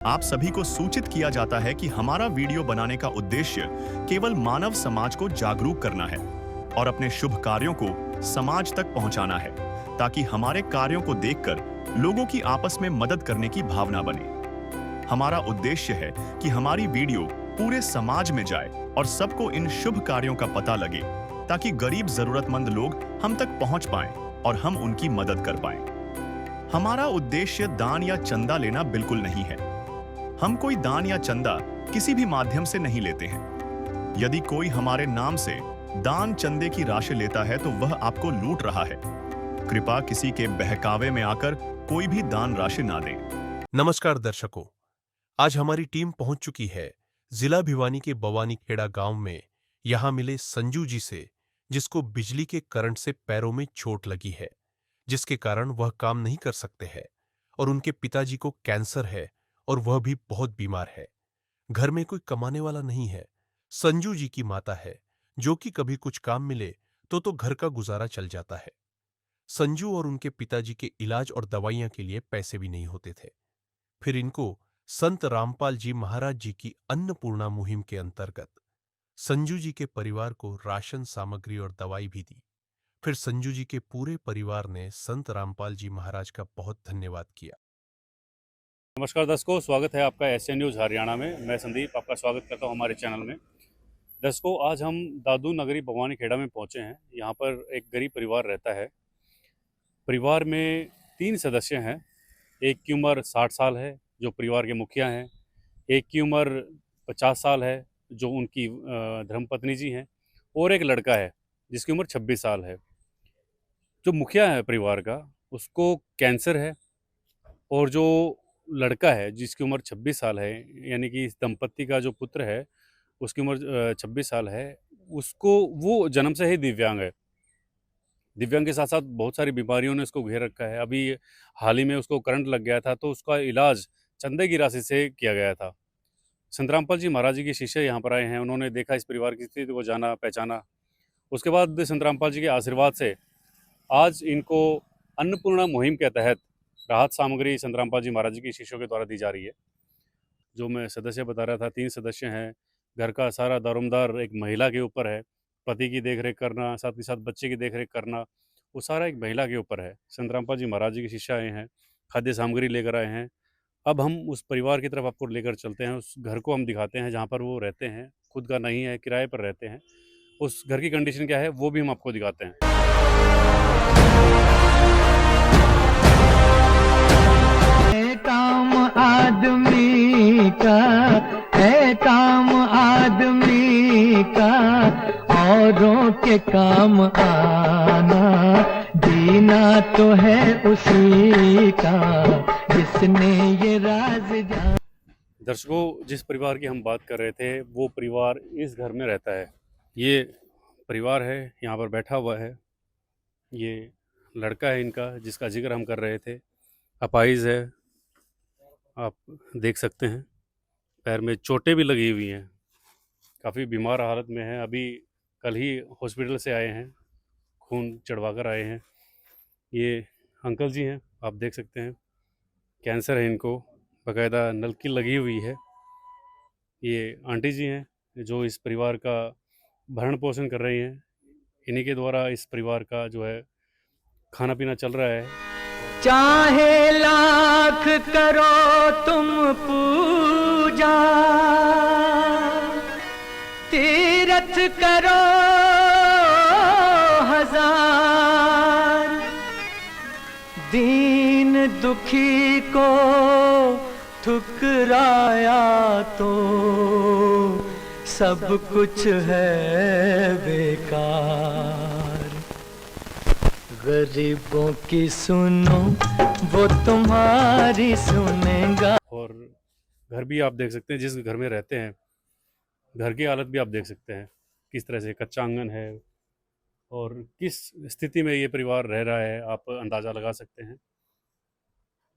आप सभी को सूचित किया जाता है कि हमारा वीडियो बनाने का उद्देश्य केवल मानव समाज को जागरूक करना है और अपने शुभ कार्यों को समाज तक पहुंचाना है, ताकि हमारे कार्यों को देखकर लोगों की आपस में मदद करने की भावना बने। हमारा उद्देश्य है कि हमारी वीडियो पूरे समाज में जाए और सबको इन शुभ कार्यों का पता लगे, ताकि गरीब जरूरतमंद लोग हम तक पहुंच पाएं और हम उनकी मदद कर पाएं। हमारा उद्देश्य दान या चंदा लेना बिल्कुल नहीं है। हम कोई दान या चंदा किसी भी माध्यम से नहीं लेते हैं। यदि कोई हमारे नाम से दान चंदे की राशि लेता है तो वह आपको लूट रहा है। कृपया किसी के बहकावे में आकर कोई भी दान राशि ना दें। नमस्कार दर्शकों, आज हमारी टीम पहुंच चुकी है जिला भिवानी के बवानी खेड़ा गांव में। यहां मिले संजू जी से, जिसको बिजली के करंट से पैरों में चोट लगी है, जिसके कारण वह काम नहीं कर सकते हैं, और उनके पिताजी को कैंसर है और वह भी बहुत बीमार है। घर में कोई कमाने वाला नहीं है। संजू जी की माता है, जो कि कभी कुछ काम मिले तो घर का गुजारा चल जाता है। संजू और उनके पिताजी के इलाज और दवाइयां के लिए पैसे भी नहीं होते थे। फिर इनको संत रामपाल जी महाराज जी की अन्नपूर्णा मुहिम के अंतर्गत संजू जी के परिवार को राशन सामग्री और दवाई भी दी। फिर संजू जी के पूरे परिवार ने संत रामपाल जी महाराज का बहुत धन्यवाद किया। नमस्कार दर्शकों, स्वागत है आपका एसएन न्यूज़ हरियाणा में। मैं संदीप आपका स्वागत करता हूं हमारे चैनल में। दर्शकों, आज हम दादू नगरी बवानी खेड़ा में पहुंचे हैं। यहां पर एक गरीब परिवार रहता है। परिवार में 3 सदस्य हैं। एक की उम्र 60 साल है, जो परिवार के मुखिया हैं। एक की उम्र 50 साल है, जो उनकी धर्मपत्नी जी हैं। और एक लड़का है, जिसकी उम्र 26 साल है। जो मुखिया है परिवार का, उसको कैंसर है। और जो लड़का है, जिसकी उम्र 26 साल है, यानी कि इस दंपत्ति का जो पुत्र है, उसकी उम्र 26 साल है, उसको वो जन्म से ही दिव्यांग है। दिव्यांग के साथ-साथ बहुत सारी बीमारियों ने उसको घेर रखा है। अभी हाल ही में उसको करंट लग गया था, तो उसका इलाज चंदे की राशि से किया गया था। संत रामपाल जी महाराज जी के शिष्य यहाँ पर आए हैं। उन्होंने देखा इस परिवार की स्थिति को, जाना, पहचाना। उसके बाद संत रामपाल जी के आशीर्वाद से आज इनको अन्नपूर्णा मुहिम के तहत राहत सामग्री संत रामपाल जी महाराज जी के शिष्यों के द्वारा दी जा रही है। जो मैं सदस्य बता रहा था, 3 सदस्य हैं। घर का सारा दारोमदार एक महिला के ऊपर है। पति की देखरेख करना, साथ ही साथ बच्चे की देखरेख करना, वो सारा एक महिला के ऊपर है। संत रामपाल जी महाराज जी के शिष्य आए हैं, खाद्य सामग्री लेकर आए हैं। अब हम उस परिवार की तरफ आपको लेकर चलते हैं। उस घर को हम दिखाते हैं जहाँ पर वो रहते हैं। खुद का नहीं है, किराए पर रहते हैं। उस घर की कंडीशन क्या है, वो भी हम आपको दिखाते हैं। काम आदमी का है, काम आदमी का औरों के काम आना, जीना तो है उसी का जिसने ये राज जाना। दर्शकों, जिस परिवार की हम बात कर रहे थे, वो परिवार इस घर में रहता है। ये परिवार है, यहाँ पर बैठा हुआ है। ये लड़का है इनका, जिसका जिक्र हम कर रहे थे। अपाहिज है, आप देख सकते हैं। पैर में चोटें भी लगी हुई हैं, काफ़ी बीमार हालत में है। अभी कल ही हॉस्पिटल से आए हैं, खून चढ़वा कर आए हैं। ये अंकल जी हैं, आप देख सकते हैं। कैंसर है इनको, बाकायदा नलकी लगी हुई है। ये आंटी जी हैं, जो इस परिवार का भरण पोषण कर रही हैं। इन्हीं के द्वारा इस परिवार का जो है खाना पीना चल रहा है। चाहे लाख करो तुम पूजा, तीरथ करो हजार, दीन दुखी को ठुकराया तो सब कुछ है बेकार। गरीबों की सुनो, वो तुम्हारी सुनेगा। और घर भी आप देख सकते हैं, जिस घर में रहते हैं, घर की हालत भी आप देख सकते हैं। किस तरह से कच्चा आंगन है और किस स्थिति में ये परिवार रह रहा है, आप अंदाज़ा लगा सकते हैं।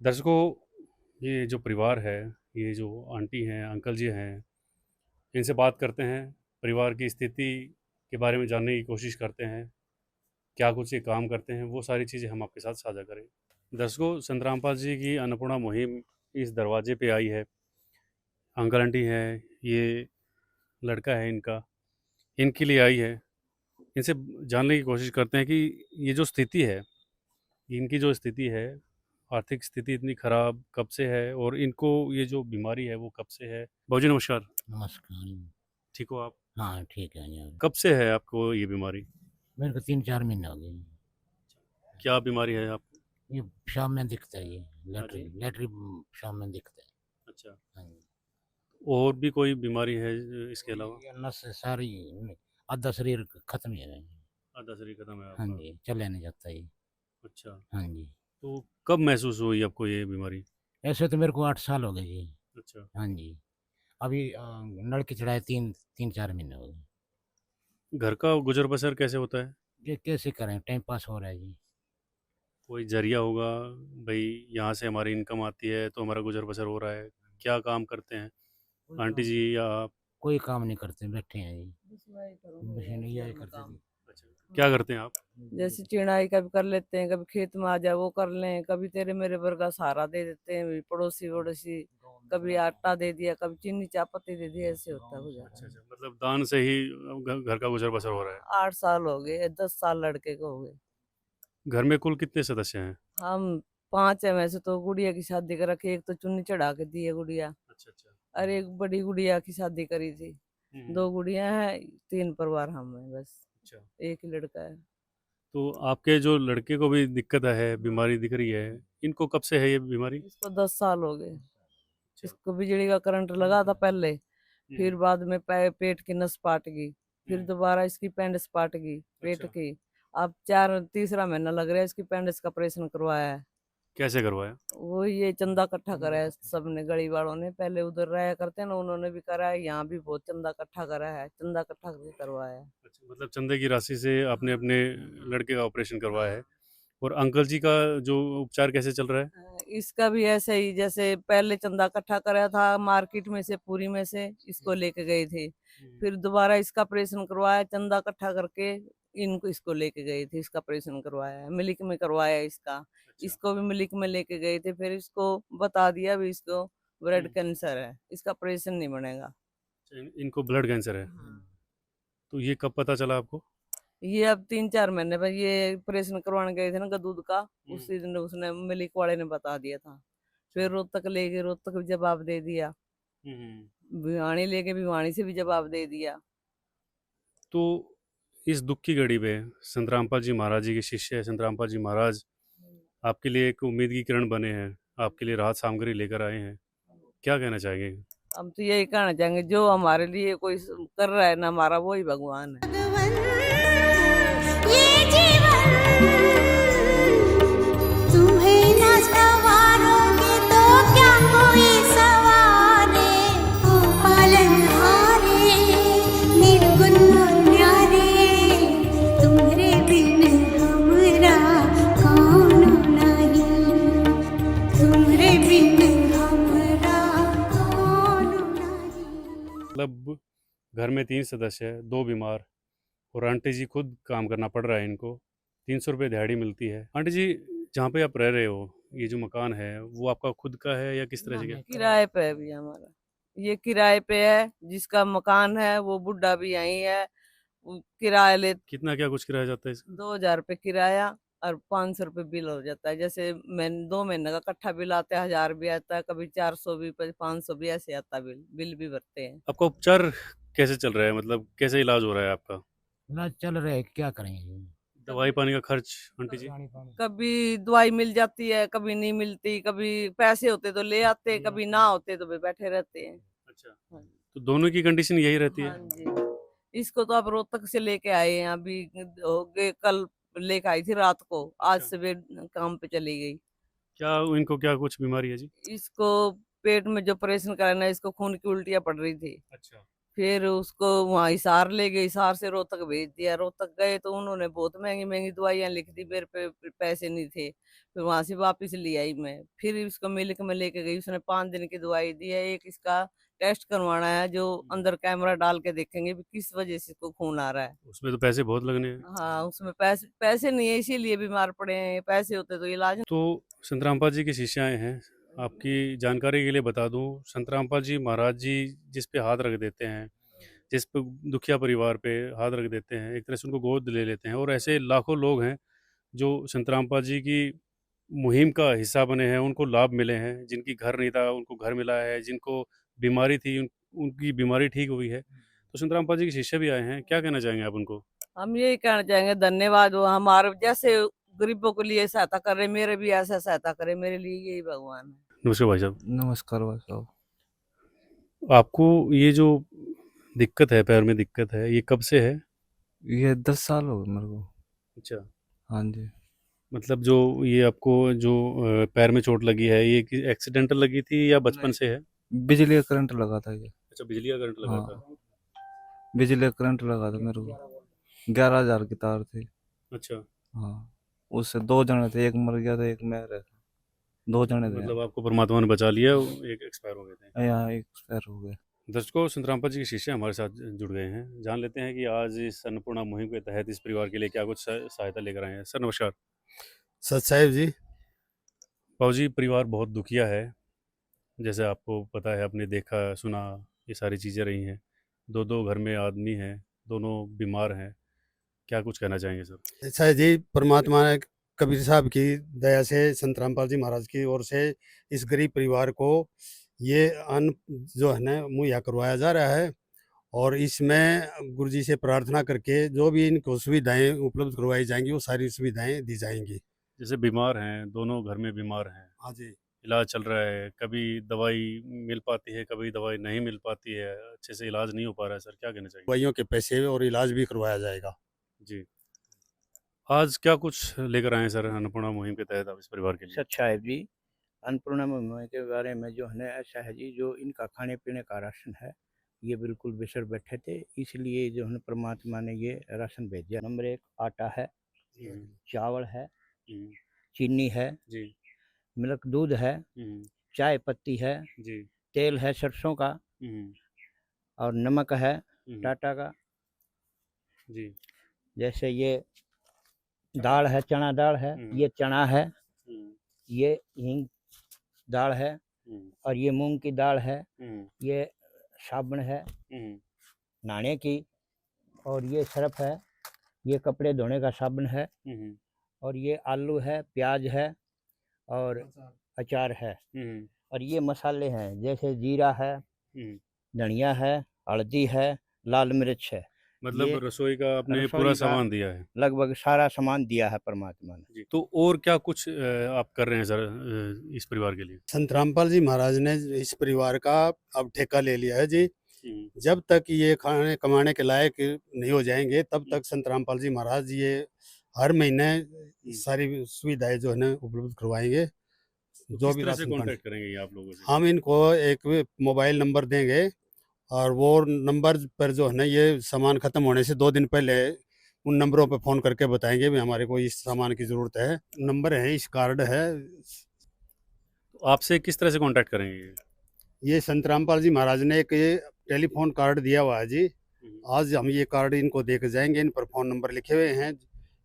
दर्शकों, ये जो परिवार है, ये जो आंटी हैं, अंकल जी हैं, इनसे बात करते हैं। परिवार की स्थिति के बारे में जानने की कोशिश करते हैं। क्या कुछ ये काम करते हैं, वो सारी चीज़ें हम आपके साथ साझा करें। दर्शकों, संत रामपाल जी की अन्नपूर्णा मुहिम इस दरवाजे पे आई है। अंकल आंटी है, ये लड़का है इनका, इनके लिए आई है। इनसे जानने की कोशिश करते हैं कि ये जो स्थिति है, इनकी जो स्थिति है, आर्थिक स्थिति इतनी खराब कब से है और इनको ये जो बीमारी है वो कब से है। बाबूजी नमस्कार। नमस्कार। ठीक हो आप? हाँ ठीक है यार, कब से है आपको ये बीमारी? मेरे को 3-4 महीने हो गए। क्या बीमारी है आपको? ये शाम में दिखता है, ये अरे। लेटरी शाम में दिखता है। अच्छा, हाँ जी। और भी कोई बीमारी है इसके अलावा? ये नस सारी आधा शरीर खत्म ही है। आधा शरीर खत्म है हाँ आपका? जी, चले नहीं जाता ये। अच्छा, हाँ जी, तो कब महसूस हुई आपको ये बीमारी? ऐसे तो मेरे को 8 साल हो गए जी। अच्छा, हाँ जी, अभी लड़की चढ़ाए 3-4 महीने हो गए। घर का गुजर बसर कैसे होता है? ये कैसे करें, टाइम पास हो रहा है जी। कोई जरिया होगा, भाई यहाँ से हमारी इनकम आती है तो हमारा गुजर बसर हो रहा है। क्या काम करते हैं कोई आंटी काम- जी या आप? कोई काम नहीं करते, बैठे हैं जी। मशीन यही करते जी। अच्छा, क्या करते हैं आप? जैसे चिड़ाई कभी कर लेते हैं, कभी खेत में आ जाए वो कर लें, कभी तेरे मेरे वर्गा सहारा दे देते हैं पड़ोसी वड़ोसी, कभी आटा दे दिया, कभी चीनी चायपत्ती दे दी, ऐसे होता है अच्छा गुजारा। अच्छा, मतलब दान से ही घर का गुजर बसर हो रहा है। 8 साल हो गए, 10 साल लड़के को हो गए। घर में कुल कितने सदस्य हैं? हम 5 है, वैसे तो गुड़िया की शादी कर रखी, एक तो चुन्नी चढ़ा के दी है गुड़िया, अच्छा अच्छा। और एक बड़ी गुड़िया की शादी करी थी। 2 गुड़िया हैं, 3 परिवार हम हैं बस, अच्छा, एक ही लड़का है। तो आपके जो लड़के को भी दिक्कत है, बीमारी दिख रही है, इनको कब से है ये बीमारी? इसको 10 साल हो गए। अच्छा। इसको बिजली का करंट लगा था पहले, फिर हम्म, बाद में पेट की नस पाट गई, फिर हम्म, दोबारा इसकी पेंडिस पाट गई पेट अच्छा। की। अब तीसरा महीना लग रहा है, इसकी पेंडिस का ऑपरेशन करवाया है। कैसे करवाया? वो ये चंदा इकट्ठा करा है सबने, गली वालों ने, पहले उधर रहा करते हैं ना, उन्होंने भी करा है, यहाँ भी बहुत चंदा इकट्ठा करा है, चंदा इकट्ठा करके करवाया है। अच्छा, मतलब चंदे की राशि से आपने अपने लड़के का ऑपरेशन करवाया है। और अंकल जी का जो उपचार कैसे चल रहा है? इसका भी ऐसे ही, जैसे पहले चंदा इकट्ठा करा था मार्केट में से, पूरी में से इसको लेके गए थे, फिर दोबारा इसका ऑपरेशन करवाया, चंदा इकट्ठा करके इसको लेके गए थे, इसका ऑपरेशन करवाया है, मिल्क में करवाया है इसका। अच्छा, इसको भी मिल्क में लेके गए थे, फिर इसको बता दिया भी इसको ब्लड कैंसर है, इसका ऑपरेशन नहीं बनेगा। इनको ब्लड कैंसर है। तो ये कब पता चला आपको? ये अब 3-4 महीने पर ये ऑपरेशन करवाने गए थे ना दूध का, उसी दिन उसने मिल्क वाले ने बता दिया था। फिर रोहतक ले गए, रोहतक भी जवाब दे दिया, भिवानी लेके भिवानी से भी जवाब दे दिया। तो इस दुख की घड़ी पे संत रामपाल जी महाराज जी के शिष्य संत रामपाल जी महाराज आपके लिए एक उम्मीद की किरण बने हैं, आपके लिए राहत सामग्री लेकर आए हैं। क्या कहना चाहेंगे? हम तो यही कहना चाहेंगे, जो हमारे लिए कोई कर रहा है ना, हमारा वो ही भगवान है। ये जीवन तुम्हें न सवारोगे तो क्या कोई सवारे, ओ पालनहारे निर्गुण न्यारे, तुम्हारे बिन हमरा कौन नहीं, तुम्हारे बिन हमरा कौन नहीं। मतलब घर में 3 सदस्य है, 2 बीमार और आंटी जी खुद काम करना पड़ रहा है इनको। 300 रुपये दिहाड़ी मिलती है। आंटी जी, जहाँ पे आप रह रहे हो, ये जो मकान है वो आपका खुद का है या किस तरह से? क्या किराए पे है भी हमारा, ये किराए पे है, जिसका मकान है वो बुढ़ा भी यही है, वो किराया ले कितना क्या कुछ किराया जाता है इसका? 2000 रुपये किराया और 500 रुपये बिल हो जाता है। जैसे 2 महीने का इकट्ठा बिल आता है, 1000 भी आता है, कभी 400 भी, 500 भी, ऐसे आता है बिल भी भरते हैं। आपका उपचार कैसे चल रहा है, मतलब कैसे इलाज हो रहा है आपका? इलाज चल रहा है, क्या करेंगे। दवाई पानी का खर्च आंटी जी? कभी दवाई मिल जाती है, कभी नहीं मिलती, कभी पैसे होते तो ले आते, कभी ना होते तो वे बैठे रहते हैं। अच्छा, हाँ तो दोनों की कंडीशन यही रहती हाँ है? जी, इसको तो आप रोहतक से लेके आए हैं, अभी हो गए, कल लेके आई थी रात को, आज अच्छा। सुबह काम पे चली गई। क्या इनको क्या कुछ बीमारी है जी? इसको पेट में जो ऑपरेशन कराना है, इसको खून की उल्टियाँ पड़ रही थी, अच्छा, फिर उसको वहाँ हिसार ले गए, हिसार से रोहतक भेज दिया। रोहतक गए तो उन्होंने बहुत महंगी महंगी दवाइयाँ लिख दी, मेरे पे पैसे नहीं थे, फिर वहां से वापस ले आई मैं, फिर इसको मिल्क में लेके गई, उसने 5 दिन की दवाई दी है। एक इसका टेस्ट करवाना है, जो अंदर कैमरा डाल के देखेंगे भी किस वजह से इसको खून आ रहा है। उसमें तो पैसे बहुत लगने हैं। हाँ, उसमें पैसे नहीं है, इसीलिए बीमार पड़े हैं, पैसे होते तो इलाज। तो संत रामपाल जी के शिष्य आए हैं, आपकी जानकारी के लिए बता दूं, संत रामपाल जी महाराज जी जिस पे हाथ रख देते हैं, जिस पे दुखिया परिवार पे हाथ रख देते हैं, एक तरह से उनको गोद ले लेते हैं। और ऐसे लाखों लोग हैं जो संत रामपाल जी की मुहिम का हिस्सा बने हैं, उनको लाभ मिले हैं। जिनकी घर नहीं था उनको घर मिला है, जिनको बीमारी थी उनकी बीमारी ठीक हुई है। तो संत रामपाल जी के शिष्य भी आए हैं, क्या कहना चाहेंगे आप उनको? हम यही कहना चाहेंगे धन्यवाद, वो हमारे जैसे गरीबों के लिए सहायता कर रहे, मेरे भी ऐसा सहायता करे, मेरे लिए यही भगवान है। नमस्कार भाई साहब। नमस्कार भाई साहब। आपको ये जो दिक्कत है, पैर में दिक्कत है, ये कब से है? ये 10 साल हो गए मेरे को। अच्छा, हाँ जी। मतलब जो ये आपको जो पैर में चोट लगी है, ये एक्सीडेंटल लगी थी या बचपन से है? बिजली का करंट लगा था ये। अच्छा, बिजली का करंट लगा हाँ। था। बिजली का करंट लगा था मेरे को। 11,000 की तार थी। अच्छा, हाँ, उससे 2 जने थे, एक मर गया था, एक मैं रहा था। 2 जने थे। मतलब आपको परमात्मा ने बचा लिया, एक एक्सपायर हो गए थे। यहाँ एक एक्सपायर हो गए। दर्शकों, संत रामपाल जी के शिष्य हमारे साथ जुड़ गए हैं। जान लेते हैं कि आज इस अन्नपूर्णा मुहिम के तहत इस परिवार के लिए क्या कुछ सहायता लेकर आए हैं। सर नमस्कार। सत साहिब जी। बाबूजी, परिवार बहुत दुखिया है, जैसे आपको पता है, आपने देखा सुना, ये सारी चीज़ें रही हैं। 2-2 घर में आदमी हैं, दोनों बीमार हैं, क्या कुछ कहना चाहेंगे सर? ऐसा है जी, परमात्मा ने कबीर साहब की दया से, संत रामपाल जी महाराज की ओर से इस गरीब परिवार को ये अन्न जो है ना मुहैया करवाया जा रहा है। और इसमें गुरु जी से प्रार्थना करके जो भी इनको सुविधाएं उपलब्ध करवाई जाएंगी वो सारी सुविधाएं दी जाएंगी। जैसे बीमार हैं, दोनों घर में बीमार हैं, हाँ जी। इलाज चल रहा है, कभी दवाई मिल पाती है, कभी दवाई नहीं मिल पाती है, अच्छे से इलाज नहीं हो पा रहा है सर, क्या कहना चाहिए? दवाइयों के पैसे और इलाज भी करवाया जाएगा। जी। आज क्या कुछ लेकर आए हैं सर अन्नपूर्णा मुहिम के तहत आप इस परिवार के लिए? सच साहेब जी, अन्नपूर्णा मुहिम के बारे में जो है ना, ऐसा है जी, जो इनका खाने पीने का राशन है, ये बिल्कुल बेसर बैठे थे, इसलिए जो है परमात्मा ने ये राशन भेजा। नंबर 1 आटा है, चावल है, चीनी है, जी, मिल्क दूध है, चाय पत्ती है, जी, तेल है सरसों का, और नमक है टाटा का। जी, जैसे ये दाल है, चना दाल है, ये चना है, ये हींग दाल है, और ये मूंग की दाल है, ये साबुन है नहाने की, और ये सर्फ है, ये कपड़े धोने का साबुन है, और ये आलू है, प्याज है, और अचार है, और ये मसाले हैं, जैसे जीरा है, धनिया है, हल्दी है, लाल मिर्च है। मतलब रसोई का आपने रसोई पूरा का सामान दिया है। लगभग सारा सामान दिया है परमात्मा ने। जी। तो और क्या कुछ आप कर रहे हैं सर इस परिवार के लिए? संत रामपाल जी महाराज ने इस परिवार का अब ठेका ले लिया है जी। जब तक ये खाने कमाने के लायक नहीं हो जाएंगे तब तक संत रामपाल जी महाराज ये हर महीने सारी सुविधाएं जो है ना उपलब्ध करवाएंगे। तो जो किस भी तरह से राशन पानी, कांटेक्ट करेंगे ये आप लोगों से? हम इनको एक मोबाइल नंबर देंगे और वो नंबर पर जो है ना ये सामान खत्म होने से 2 दिन पहले उन नंबरों पर फ़ोन करके बताएंगे भी हमारे को इस सामान की ज़रूरत है। नंबर है, इस कार्ड है। तो आपसे किस तरह से कांटेक्ट करेंगे ये? ये संत रामपाल जी महाराज ने एक ये टेलीफोन कार्ड दिया हुआ है जी। आज हम ये कार्ड इनको दे के जाएंगे, इन पर फ़ोन नंबर लिखे हुए हैं।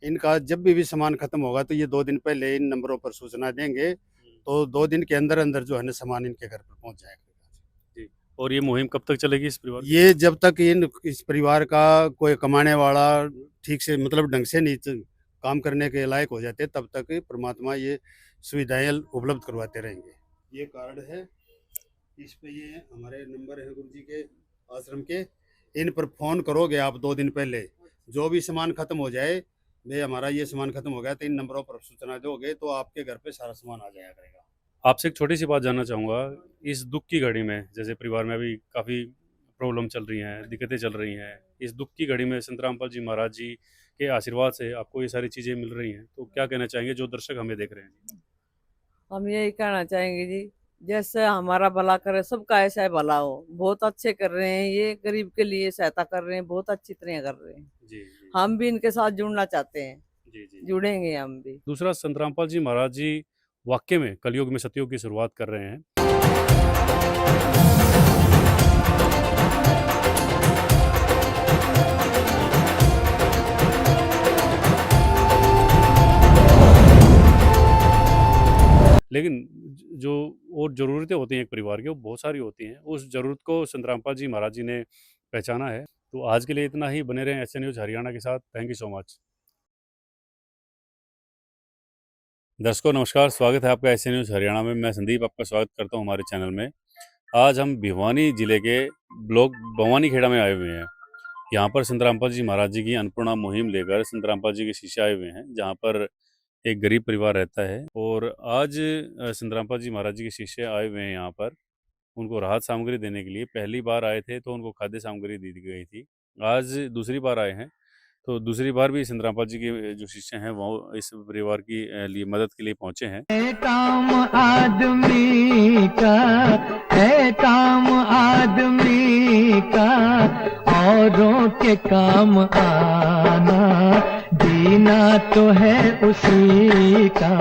इनका जब भी सामान खत्म होगा तो ये 2 दिन पहले इन नंबरों पर सूचना देंगे, तो 2 दिन के अंदर अंदर जो है ना सामान इनके घर पर पहुंच जाएगा। जी। और ये मुहिम कब तक चलेगी इस परिवार की? ये जब तक इस परिवार का कोई कमाने वाला ठीक से मतलब ढंग से नहीं काम करने के लायक हो जाते तब तक परमात्मा ये सुविधाएं उपलब्ध करवाते रहेंगे। ये कार्ड है, इस पे ये हमारे नंबर है गुरु जी के आश्रम के। इन पर फ़ोन करोगे आप 2 दिन पहले, जो भी सामान खत्म हो जाए, भाई हमारा ये सामान खत्म हो गया, तो इन नंबरों पर सूचना दोगे तो आपके घर पे सारा सामान आ जाया करेगा। आपसे एक छोटी सी बात जानना चाहूँगा, इस दुख की घड़ी में, जैसे परिवार में अभी काफ़ी प्रॉब्लम चल रही हैं, दिक्कतें चल रही हैं, इस दुख की घड़ी में संत रामपाल जी महाराज जी के आशीर्वाद से आपको ये सारी चीज़ें मिल रही हैं, तो क्या कहना चाहेंगे जो दर्शक हमें देख रहे हैं? हम यही कहना चाहेंगे जी, जैसे हमारा भला करे, सबका ऐसा ही भला हो। बहुत अच्छे कर रहे हैं, ये गरीब के लिए सहायता कर रहे हैं, बहुत अच्छी तरह कर रहे हैं। जी, जी। हम भी इनके साथ जुड़ना चाहते हैं, जी, जी। जुड़ेंगे हम भी। दूसरा, संत रामपाल जी महाराज जी वाकई में कलयुग में सतयुग की शुरुआत कर रहे हैं। लेकिन जो और ज़रूरतें होती हैं एक परिवार की, वो बहुत सारी होती हैं। उस ज़रूरत को संत रामपाल जी महाराज जी ने पहचाना है। तो आज के लिए इतना ही। बने रहें एसएन न्यूज़ हरियाणा के साथ। Thank you so much. दर्शकों नमस्कार, स्वागत है आपका एसएन न्यूज़ हरियाणा में। मैं संदीप आपका स्वागत करता हूं हमारे चैनल में। आज हम भिवानी जिले के ब्लॉक बवानी खेड़ा में आए हुए हैं। यहाँ पर संत रामपाल जी महाराज जी की अन्नपूर्णा मुहिम लेकर संत रामपाल जी के शिष्य आए हुए हैं, जहाँ पर एक गरीब परिवार रहता है। और आज संत रामपाल जी महाराज जी के शिष्य आए हुए हैं यहाँ पर उनको राहत सामग्री देने के लिए। पहली बार आए थे तो उनको खाद्य सामग्री दी गई थी। आज दूसरी बार आए हैं तो दूसरी बार भी संत रामपाल जी के जो शिष्य हैं वो इस परिवार की लिए मदद के लिए पहुंचे हैं। काम आदमी का है, काम आदमी का औरों के काम आना, जीना तो है उसी का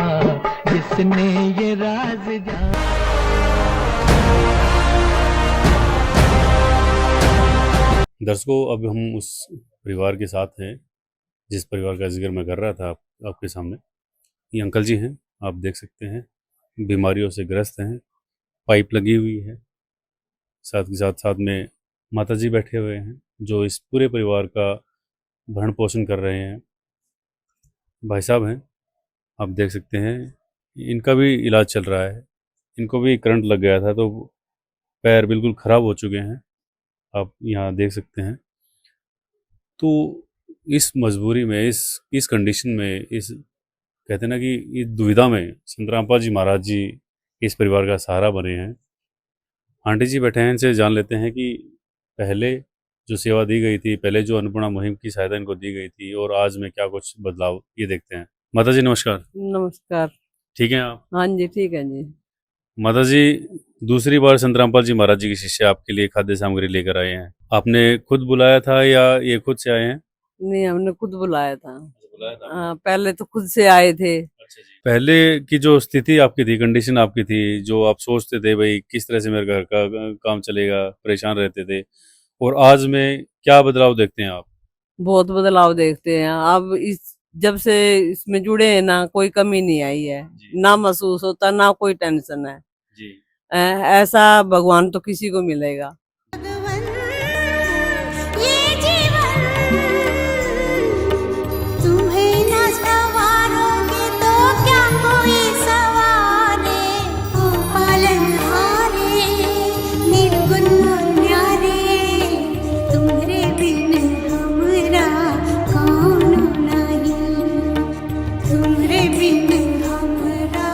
जिसने ये राज जाना। दर्शकों अब हम उस परिवार के साथ हैं जिस परिवार का जिक्र मैं कर रहा था आपके सामने। ये अंकल जी हैं, आप देख सकते हैं, बीमारियों से ग्रस्त हैं, पाइप लगी हुई है। साथ के साथ में माता जी बैठे हुए हैं जो इस पूरे परिवार का भरण पोषण कर रहे हैं। भाई साहब हैं, आप देख सकते हैं, इनका भी इलाज चल रहा है। इनको भी करंट लग गया था तो पैर बिल्कुल ख़राब हो चुके हैं, आप यहाँ देख सकते हैं। तो इस मजबूरी में, इस कंडीशन में, इस कहते हैं ना कि इस दुविधा में संत रामपाल जी महाराज जी इस परिवार का सहारा बने हैं। आंटी जी बैठे हैं, इनसे जान लेते हैं कि पहले जो सेवा दी गई थी, पहले जो अन्नपूर्णा मुहिम की सहायता इनको दी गई थी और आज में क्या कुछ बदलाव, ये देखते हैं। माता जी नमस्कार। नमस्कार। ठीक हैं आप? हाँ जी ठीक है जी। माता जी दूसरी बार संत रामपाल जी महाराज जी के शिष्य आपके लिए खाद्य सामग्री लेकर आए हैं। आपने खुद बुलाया था या ये खुद से आए हैं? नहीं, हमने खुद बुलाया था। बुलाया था। हाँ, पहले तो खुद से आए थे। अच्छा जी। पहले की जो स्थिति आपकी थी, कंडीशन आपकी थी, जो आप सोचते थे भाई किस तरह से मेरे घर का काम चलेगा, परेशान रहते थे, और आज में क्या बदलाव देखते हैं आप? बहुत बदलाव देखते हैं अब। इस जब से इसमें जुड़े हैं ना, कोई कमी नहीं आई है, ना महसूस होता, ना कोई टेंशन है जी। ऐसा भगवान तो किसी को मिलेगा। भगवन ये जीवन तुम्हें न सवारोगे तो क्या कोई सवारे। ओ पालनहारे निर्गुण और न्यारे, तुम्हारे बिन हमरा कौन नहीं, तुम्हारे बिन हमरा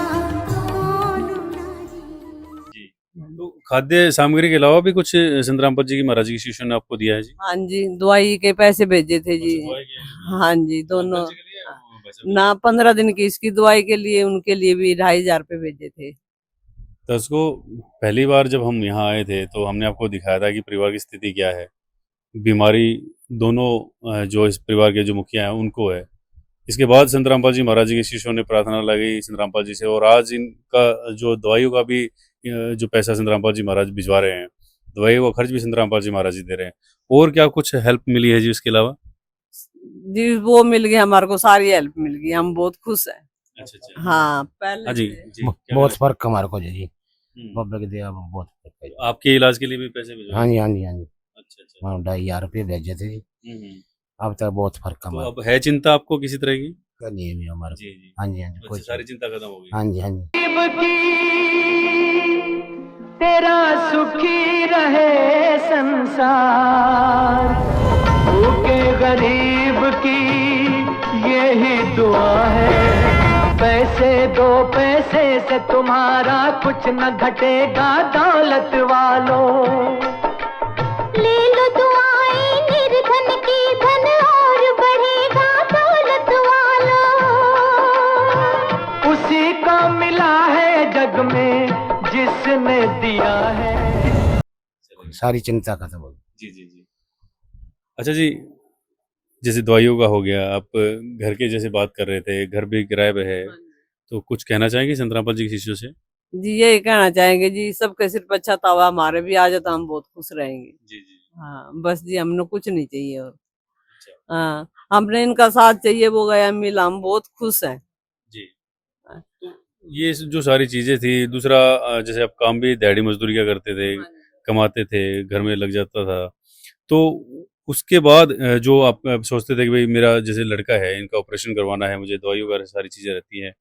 कौन नहीं। तो खाद्य सामग्री के अलावा भी कुछ संत रामपाल जी की महाराज जी के शिष्यों ने आपको दिया है जी? हाँ जी, दवाई के पैसे भेजे थे जी। अच्छा, दवाई के? हाँ जी, दोनों। बच्चे के लिए या पैसे भेजे? ना 15 दिन की इसकी दवाई के लिए, उनके लिए भी 2500 रुपये भेजे थे। तो उसको पहली बार जब हम यहाँ आए थे तो हमने आपको दिखाया था कि परिवार की स्थिति क्या है। बीमारी दोनों जो इस परिवार के जो मुखिया हैं उनको है। इसके बाद संत रामपाल जी महाराज जी के शिष्यों ने प्रार्थना लगाई संत रामपाल जी से, और आज इनका जो दवाइयों का भी जो पैसा संत रामपाल जी महाराज भिजवा रहे हैं, दवाइयों का खर्च भी संत रामपाल जी महाराज जी दे रहे हैं। और क्या कुछ हेल्प मिली है जी इसके अलावा? जी वो मिल गई, हमारे को सारी हेल्प मिल गई, हम बहुत खुश हैं। अच्छा अच्छा। हाँ पहले हाँ जी से। जी, क्या बहुत मिला? फर्क हमारे को जी, हम्म। पब्लिक दिया बहुत फर्क है। आपके इलाज के लिए भी पैसे भिजवाए? हाँ जी हाँ जी हाँ जी, अच्छा अच्छा। वहाँ 2500 भेजे थे, हम्म। अब तक बहुत फर्क तो हमारा अब है चिंता आपको किसी तरह की? नहीं है हमारा। जी जी। हाँ जी हाँ जी, अच्छा, कोई सारी चिंता खत्म हो गई। हाँ जी हाँ जी। गरीब की तेरा सुखी रहे संसार, भूखे गरीब की यही दुआ है। पैसे दो, पैसे से तुम्हारा कुछ न घटेगा दौलत वालों। ले लो दुआएं निर्धन की, धन और बढ़ेगा दौलत वालों। उसी को मिला है जग में जिसने दिया है। सारी चिंता खत्म हो गई। जी जी जी। अच्छा जी, जैसे दवाइयों का हो गया, आप घर के जैसे बात कर रहे थे, घर भी किराए पे है, तो कुछ कहना चाहेंगे संत रामपाल जी के शिष्यों से? जी यही कहना चाहेंगे जी, सबके सिर पर छत हवा हमारे भी आ जाए तो हम बहुत खुश रहेंगे। जी जी। हाँ बस जी, हमने कुछ नहीं चाहिए और। अच्छा। हाँ, हमने इनका साथ चाहिए, वो गया मिला, हम बहुत खुश हैं। जी। हाँ। तो ये जो सारी चीजें थी, दूसरा जैसे आप काम भी दिहाड़ी मजदूरी क्या करते थे, कमाते थे, घर में लग जाता था, तो उसके बाद जो आप सोचते थे कि भाई मेरा जैसे लड़का है, इनका ऑपरेशन करवाना है, मुझे दवाई वगैरह सारी चीजें रहती हैं,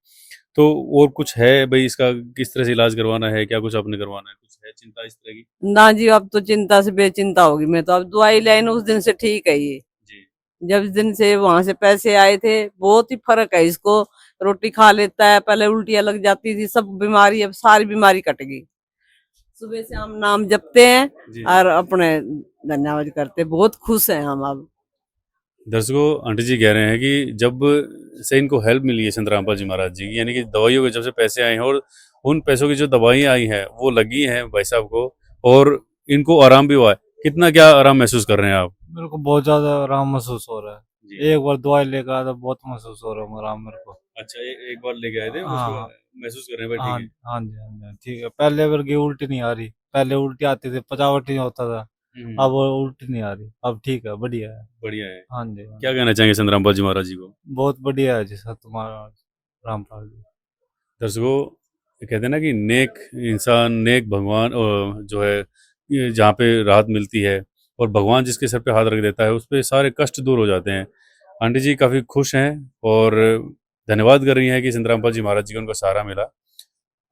तो और कुछ है भाई, इसका किस तरह से इलाज करवाना है, क्या कुछ आपने करवाना है, कुछ है चिंता इस तरह की? ना जी, अब तो चिंता से बेचिंता होगी मैं तो। अब दवाई लाइन उस दिन से ठीक है ये। जी। जब इस दिन से वहां से पैसे आए थे, बहुत ही फर्क है इसको। रोटी खा लेता है, पहले उल्टियां लग जाती थी, सब बीमारी, अब सारी बीमारी कट गई। सुबह से हम नाम जपते हैं जी। और अपने धन्यवाद करते, बहुत खुश हैं हम अब। दर्शकों, आंटी जी कह रहे हैं कि जब से इनको हेल्प मिली है संत रामपाल जी महाराज जी की, यानी कि दवाइयों के जब से पैसे आए हैं और उन पैसों की जो दवाइयाँ आई हैं वो लगी हैं भाई साहब को, और इनको आराम भी हुआ है। कितना क्या आराम महसूस कर रहे हैं आप? मेरे को बहुत ज्यादा आराम महसूस हो रहा है। जी। एक बार दवाई लेकर आया था, बहुत महसूस हो रहा है आराम मेरे को। अच्छा, एक बार लेके आए थे, हाँ। उसको महसूस कर रहे हैं भाई? हाँ ठीक है। हाँ जी, हाँ जी, हाँ, ठीक है। पहले वर्गी उल्टी नहीं आ रही, पहले उल्टी आती थी, पचावट नहीं होता था, अब वो उल्टी नहीं आ रही, अब ठीक है, बढ़िया है। बढ़िया है। हाँ जी, हाँ क्या जी। कहना चाहेंगे संत रामपाल जी महाराज जी को? बहुत बढ़िया है जी सर तुम्हारा रामपाल जी। दर्शकों, ये कहते हैं ना कि नेक इंसान, नेक भगवान जो है, ये जहाँ पे राहत मिलती है और भगवान जिसके सर पे हाथ रख देता है, उस पे सारे कष्ट दूर हो जाते हैं। आंटी जी काफ़ी खुश हैं और धन्यवाद कर रही हैं कि संत रामपाल जी महाराज जी को उनको सहारा मिला।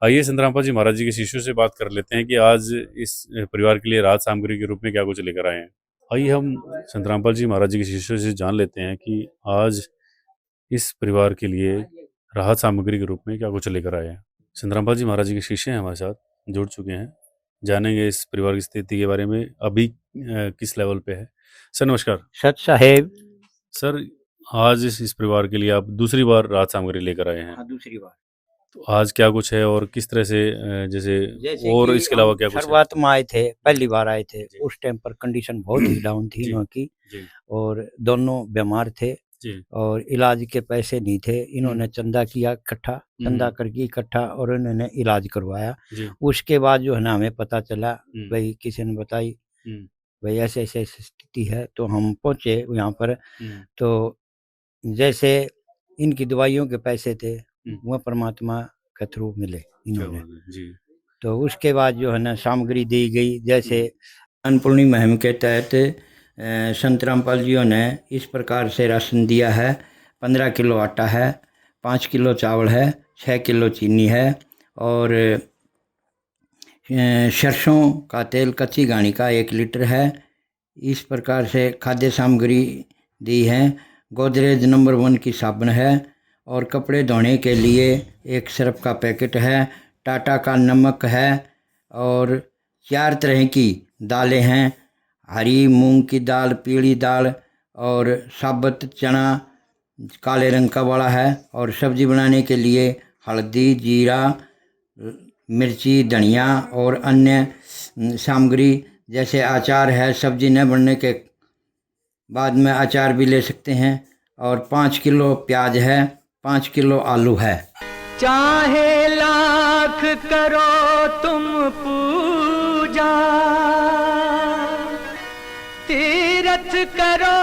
आइए संत रामपाल जी महाराज जी के शिष्यों से बात कर लेते हैं कि आज इस परिवार के लिए राहत सामग्री के रूप में क्या कुछ लेकर आए हैं। आइए हम संत रामपाल जी महाराज जी के शिष्यों से जान लेते हैं कि आज इस परिवार के लिए राहत सामग्री के रूप में क्या कुछ लेकर आए हैं। संत रामपाल जी महाराज जी के शिष्य हैं हमारे साथ, जुड़ चुके हैं, जानेंगे इस परिवार की स्थिति के बारे में, अभी किस लेवल पे है। सर नमस्कार। सच साहेब। सर, आज इस परिवार के लिए आप दूसरी बार राहत सामग्री लेकर आए हैं, हाँ, दूसरी बार। तो आज क्या कुछ है और किस तरह से जैसे और कि इसके अलावा हम क्या कुछ है? शुरुआत में आए थे, पहली बार आए थे, जी। उस टाइम पर कंडीशन बहुत ही डाउन थी जी। इन्हों की, जी। और दोनों बीमार थे जी। और इलाज के पैसे नहीं थे। इन्होंने चंदा किया इकट्ठा, चंदा करके इकट्ठा, और इन्होंने इलाज करवाया। जी। उसके बाद जो है ना हमें पता चला, हम्म। भाई किसी ने बताई, हम्म। भाई ऐसे ऐसे स्थिति है, तो हम पहुंचे यहाँ पर। हम्म। तो जैसे इनकी दवाइयों के पैसे थे, वह परमात्मा के थ्रू मिले क्या इन्होंने। बात है। जी। तो उसके बाद जो है ना सामग्री दी गई, जैसे अन्नपूर्णी मुहिम के तहत संत रामपाल जियों ने इस प्रकार से राशन दिया है। 15 किलो आटा है, 5 किलो चावल है, 6 किलो चीनी है, और सरसों का तेल कच्ची घानी का 1 लीटर है। इस प्रकार से खाद्य सामग्री दी है। गोदरेज नंबर 1 की साबुन है, और कपड़े धोने के लिए एक सर्फ का पैकेट है। टाटा का नमक है, और 4 तरह की दालें हैं, हरी मूंग की दाल, पीली दाल, और साबुत चना काले रंग का वाला है। और सब्जी बनाने के लिए हल्दी, जीरा, मिर्ची, धनिया और अन्य सामग्री, जैसे अचार है, सब्जी न बनने के बाद में अचार भी ले सकते हैं। और 5 किलो प्याज है, 5 किलो आलू है। चाहे लाख करो तुम पूजा, तीरथ करो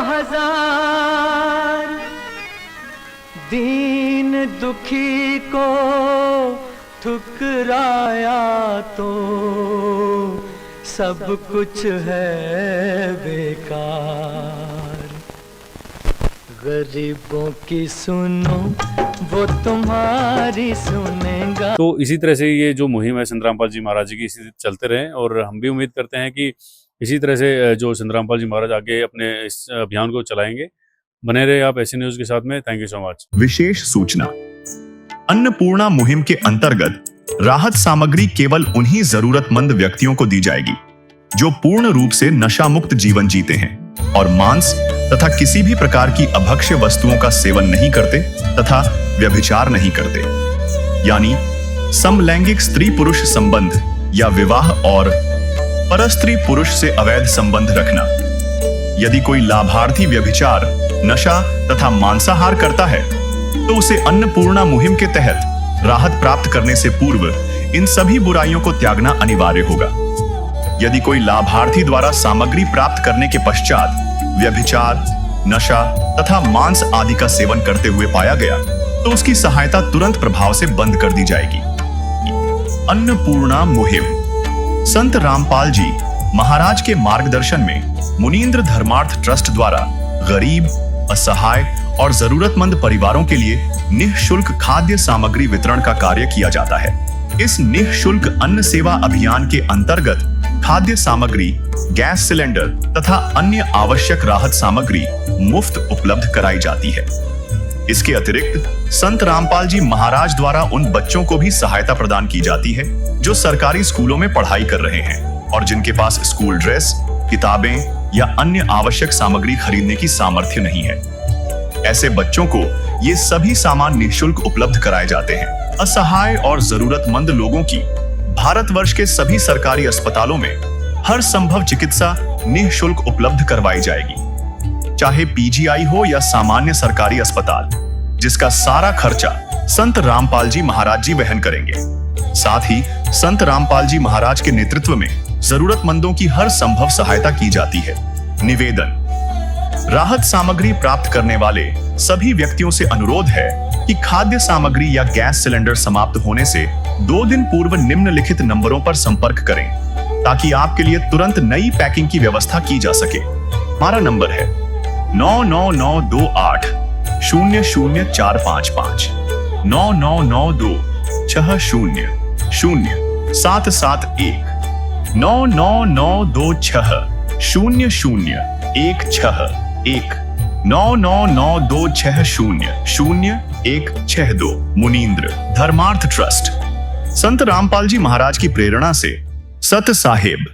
हजार, दीन दुखी को ठुकराया तो सब कुछ है बेकार। गरीबों की सुनो वो तुम्हारी सुनेगा। तो इसी तरह से ये जो मुहिम है संत रामपाल जी महाराज जी की, इसी चलते रहे, और हम भी उम्मीद करते हैं कि इसी तरह से जो संत रामपाल जी महाराज आगे अपने इस अभियान को चलाएंगे। बने रहे आप ऐसे न्यूज के साथ में। Thank you so much. विशेष सूचना, अन्नपूर्णा मुहिम के अंतर्गत राहत सामग्री केवल उन्हीं जरूरतमंद व्यक्तियों को दी जाएगी जो पूर्ण रूप से नशा मुक्त जीवन जीते हैं और मांस तथा किसी भी प्रकार की अभक्ष्य वस्तुओं का सेवन नहीं करते तथा व्यभिचार नहीं करते, यानी समलैंगिक स्त्री पुरुष संबंध या विवाह और परस्त्री पुरुष से अवैध संबंध रखना। यदि कोई लाभार्थी व्यभिचार, नशा तथा मांसाहार करता है तो उसे अन्नपूर्णा मुहिम के तहत राहत प्राप्त करने से पूर्व इन सभी बुराइयों को त्यागना अनिवार्य होगा। यदि कोई लाभार्थी द्वारा सामग्री प्राप्त करने के पश्चात व्यभिचार, नशा तथा मांस आदि का सेवन करते हुए पाया गया तो उसकी सहायता तुरंत प्रभाव से बंद कर दी जाएगी। अन्नपूर्णा मुहिम। संत रामपाल जी महाराज के मार्गदर्शन में मुनींद्र धर्मार्थ ट्रस्ट द्वारा गरीब, असहाय और जरूरतमंद परिवारों के लिए निःशुल्क खाद्य सामग्री वितरण का कार्य किया जाता है। इस निःशुल्क अन्न सेवा अभियान के अंतर्गत खाद्य सामग्री, गैस सिलेंडर तथा अन्य आवश्यक राहत सामग्री मुफ्त उपलब्ध कराई जाती है। इसके अतिरिक्त संत रामपाल जी महाराज द्वारा उन बच्चों को भी सहायता प्रदान की जाती है जो सरकारी स्कूलों में पढ़ाई कर रहे हैं और जिनके पास स्कूल ड्रेस, किताबें या अन्य आवश्यक सामग्री खरीदने की सामर्थ्य नहीं है। ऐसे बच्चों को ये सभी सामान निःशुल्क उपलब्ध कराए जाते हैं। असहाय और जरूरतमंद लोगों की भारतवर्ष के सभी सरकारी अस्पतालों में हर संभव चिकित्सा निःशुल्क उपलब्ध करवाई जाएगी, चाहे पीजीआई हो या सामान्य सरकारी अस्पताल, जिसका सारा खर्चा संत रामपाल जी महाराज जी वहन करेंगे। साथ ही संत रामपाल जी महाराज के नेतृत्व में जरूरतमंदों की हर संभव सहायता की जाती है। निवेदन। राहत सामग्री प्राप्त करने वाले सभी व्यक्तियों से अनुरोध है कि खाद्य सामग्री या गैस सिलेंडर समाप्त होने से 2 दिन पूर्व निम्नलिखित नंबरों पर संपर्क करें ताकि आपके लिए तुरंत नई पैकिंग की व्यवस्था की जा सके। हमारा नंबर है 99928 00455 9992 60 0771 99926 0016 99926000162 मुनींद्र धर्मार्थ ट्रस्ट। संत रामपाल जी महाराज की प्रेरणा से सत साहेब